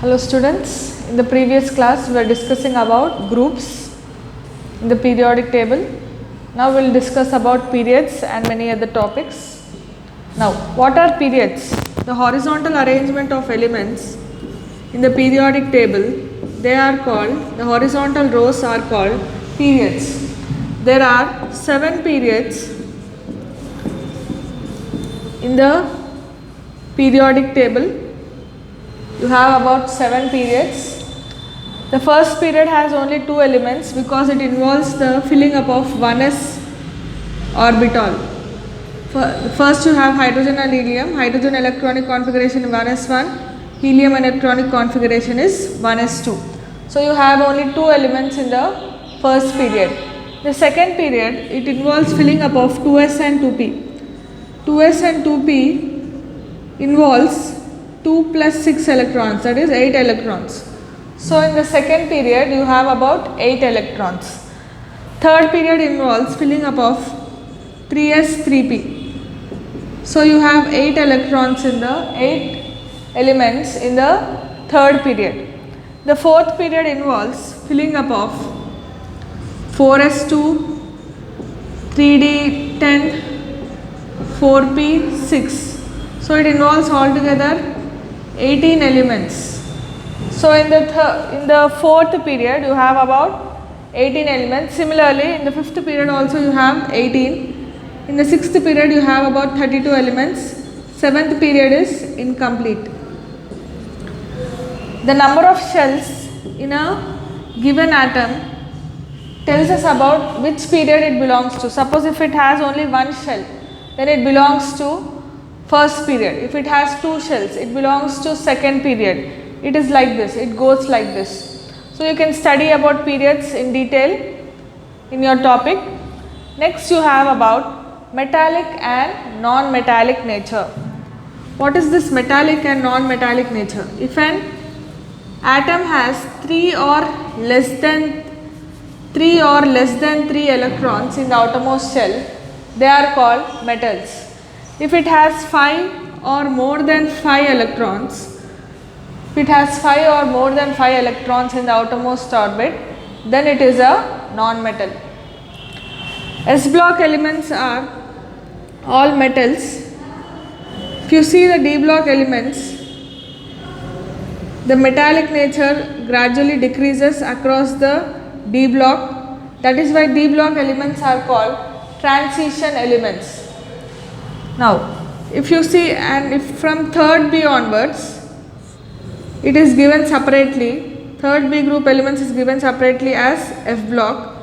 Hello students, in the previous class we were discussing about groups in the periodic table. Now we will discuss about periods and many other topics. Now what are periods? The horizontal arrangement of elements in the periodic table, they are called, the horizontal rows are called periods. There are 7 periods in the periodic table. You have about 7 periods. The first period has only 2 elements because it involves the filling up of 1s orbital. First you have hydrogen and helium. Hydrogen electronic configuration is 1s1, helium electronic configuration is 1s2. So you have only 2 elements in the first period. The second period, it involves filling up of 2s and 2p. 2s and 2p involves 2 plus 6 electrons, that is 8 electrons. So in the second period you have about 8 electrons. Third period involves filling up of 3s 3p. So you have 8 electrons in the 8 elements in the third period. The fourth period involves filling up of 4s2, 3d10, 4p6. So it involves altogether 18 elements. So in the fourth period you have about 18 elements. Similarly in the fifth period also you have 18. In the sixth period you have about 32 elements. Seventh period is incomplete. The number of shells in a given atom tells us about which period it belongs to. Suppose if it has only one shell, then it belongs to first period. If it has 2 shells, it belongs to second period. It is like this, it goes like this. So you can study about periods in detail in your topic. Next you have about metallic and non-metallic nature. What is this metallic and non-metallic nature? If an atom has 3 or less than 3 electrons in the outermost shell, they are called metals. If it has 5 or more than 5 electrons, in the outermost orbit, then it is a non-metal. S block elements are all metals. If you see the D block elements, the metallic nature gradually decreases across the D block. That is why D block elements are called transition elements. Now, if you see, and if from third B onwards, it is given separately, third B group elements is given separately as F block,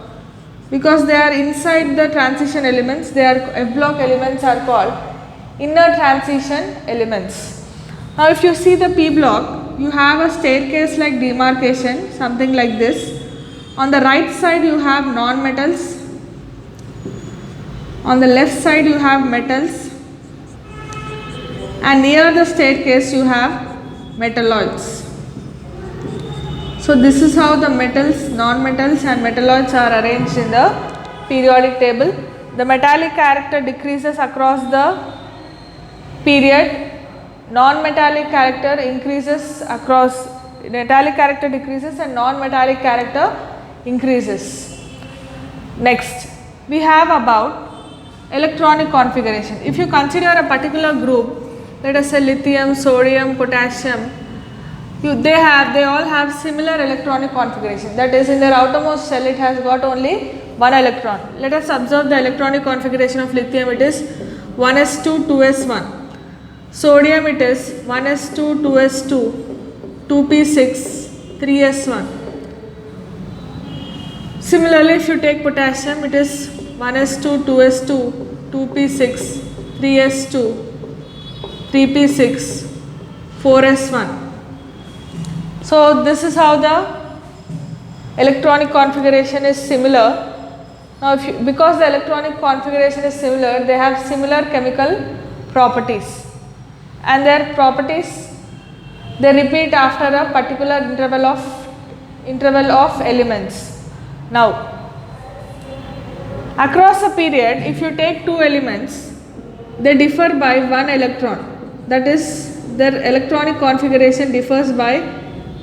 because they are inside the transition elements. They are F block elements are called inner transition elements. Now, if you see the P block, you have a staircase like demarcation, something like this. On the right side you have non-metals, on the left side you have metals, and near the staircase you have metalloids. So this is how the metals, non-metals and metalloids are arranged in the periodic table. The metallic character decreases across the period, non-metallic character increases across, metallic character decreases and non-metallic character increases. Next we have about electronic configuration. If you consider a particular group, let us say lithium, sodium, potassium, they all have similar electronic configuration. That is, in their outermost shell it has got only 1 electron. Let us observe the electronic configuration of lithium. It is 1s2, 2s1. Sodium it is 1s2, 2s2, 2p6, 3s1. Similarly, if you take potassium, it is 1s2, 2s2, 2p6, 3s2, 3p6, 4s1. So this is how the electronic configuration is similar. Now because the electronic configuration is similar, they have similar chemical properties, and their properties they repeat after a particular interval of elements. Now across a period, if you take 2 elements, they differ by 1 electron. That is, their electronic configuration differs by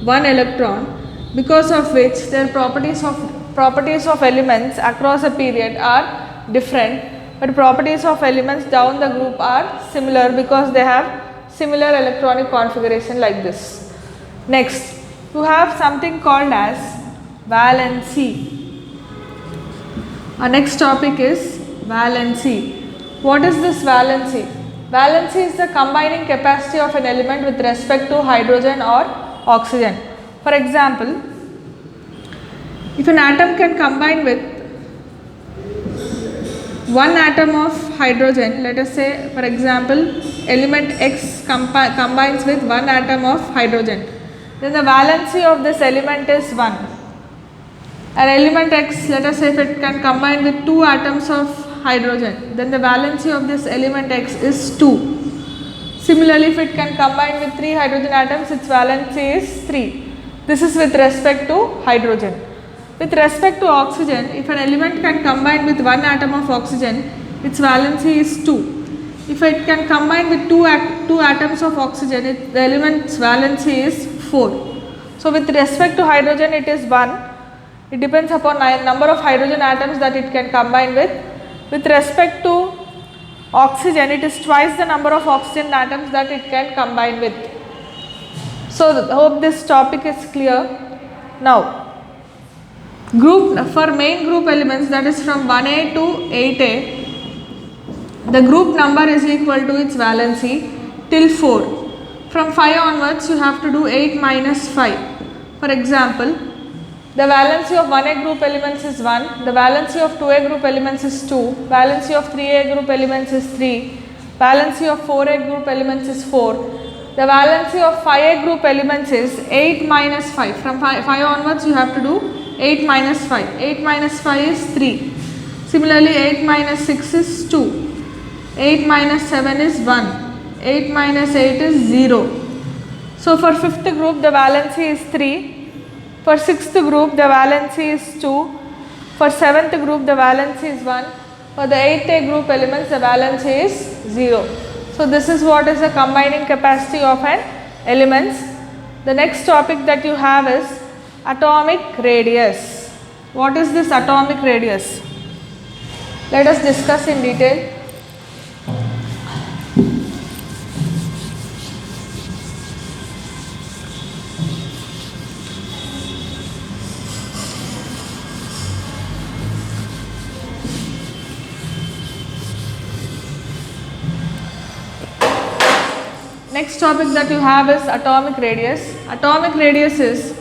1 electron, because of which their properties of elements across a period are different, but properties of elements down the group are similar because they have similar electronic configuration like this. Next, you have something called as valency. Our next topic is valency. What is this valency? Valency is the combining capacity of an element with respect to hydrogen or oxygen. For example, if an atom can combine with one atom of hydrogen, let us say for example element X combines with one atom of hydrogen, then the valency of this element is 1. An element X, let us say if it can combine with 2 atoms of hydrogen, then the valency of this element X is 2. Similarly, if it can combine with 3 hydrogen atoms, its valency is 3. This is with respect to hydrogen. With respect to oxygen, if an element can combine with 1 atom of oxygen, its valency is 2. If it can combine with 2 atoms of oxygen, the element's valency is 4. So, with respect to hydrogen, it is 1. It depends upon number of hydrogen atoms that it can combine with. With respect to oxygen, it is twice the number of oxygen atoms that it can combine with. So, I hope this topic is clear. Now, for main group elements, that is from 1A to 8A, the group number is equal to its valency till 4. From 5 onwards, you have to do 8 minus 5. For example, the valency of 1A group elements is 1, the valency of 2A group elements is 2, valency of 3A group elements is 3, valency of 4A group elements is 4, the valency of 5A group elements is 8 minus 5. From 5 onwards you have to do 8 minus 5. 8 minus 5 is 3. Similarly, 8 minus 6 is 2. 8 minus 7 is 1. 8 minus 8 is 0. So, for 5th group the valency is 3. For 6th group the valency is 2. For 7th group the valency is 1. For the 8th group elements the valency is 0. So, this is what is the combining capacity of an elements. The next topic that you have is atomic radius. What is this atomic radius? Let us discuss in detail. Next topic that you have is atomic radius. Atomic radius is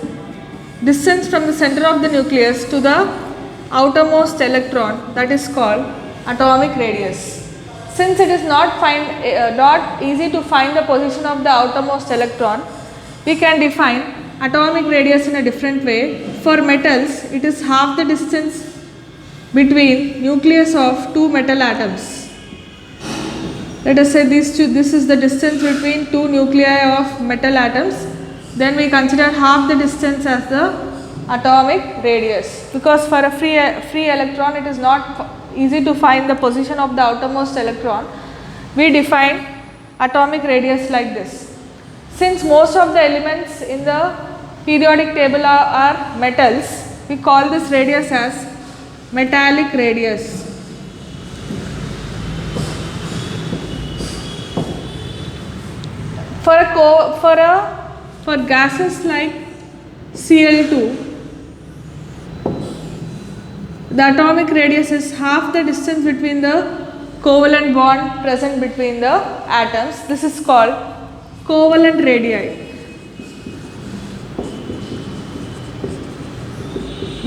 distance from the center of the nucleus to the outermost electron, that is called atomic radius. Since it is not easy to find the position of the outermost electron, we can define atomic radius in a different way. For metals, it is half the distance between nucleus of 2 metal atoms. Let us say this is the distance between 2 nuclei of metal atoms. Then we consider half the distance as the atomic radius, because for a free electron it is not easy to find the position of the outermost electron. We define atomic radius like this. Since most of the elements in the periodic table are metals, we call this radius as metallic radius. For gases like Cl2, the atomic radius is half the distance between the covalent bond present between the atoms. This is called covalent radii.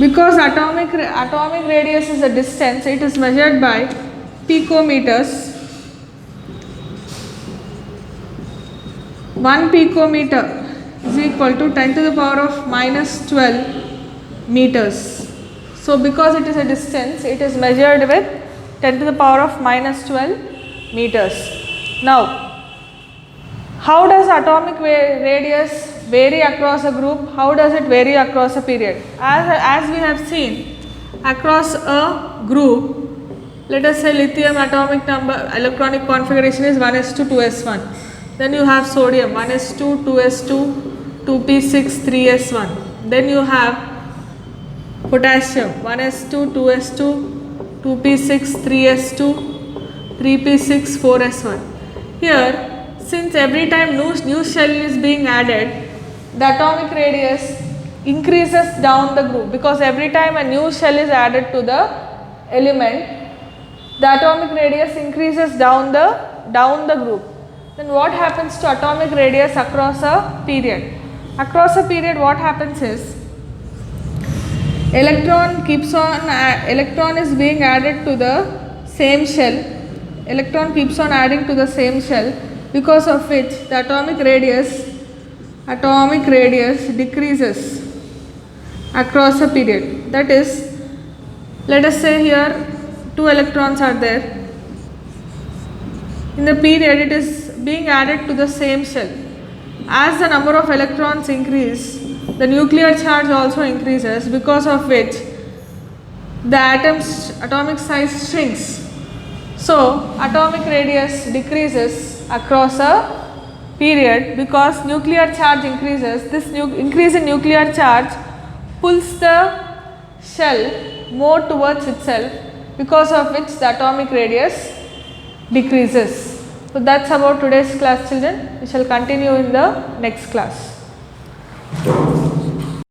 Because atomic radius is a distance, it is measured by picometers. 1 picometer is equal to 10 to the power of minus 12 meters. So, because it is a distance, it is measured with 10 to the power of minus 12 meters. Now, how does atomic radius vary across a group? How does it vary across a period? As we have seen, across a group, let us say lithium atomic number electronic configuration is 1s2 2s1. Then you have sodium 1s2 2s2 2p6 3s1. Then you have potassium 1s2 2s2 2p6 3s2 3p6 4s1. Here, since every time new shell is being added, the atomic radius increases down the group, because every time a new shell is added to the element, the atomic radius increases down the group. Then what happens to atomic radius across a period? Across a period, what happens is electron is being added to the same shell. Electron keeps on adding to the same shell, because of which the atomic radius decreases across a period. That is, let us say here 2 electrons are there. In the period, it is being added to the same shell. As the number of electrons increase, the nuclear charge also increases, because of which the atom's atomic size shrinks. So, atomic radius decreases across a period because nuclear charge increases. This increase in nuclear charge pulls the shell more towards itself, because of which the atomic radius decreases. So, that is about today's class, children. We shall continue in the next class.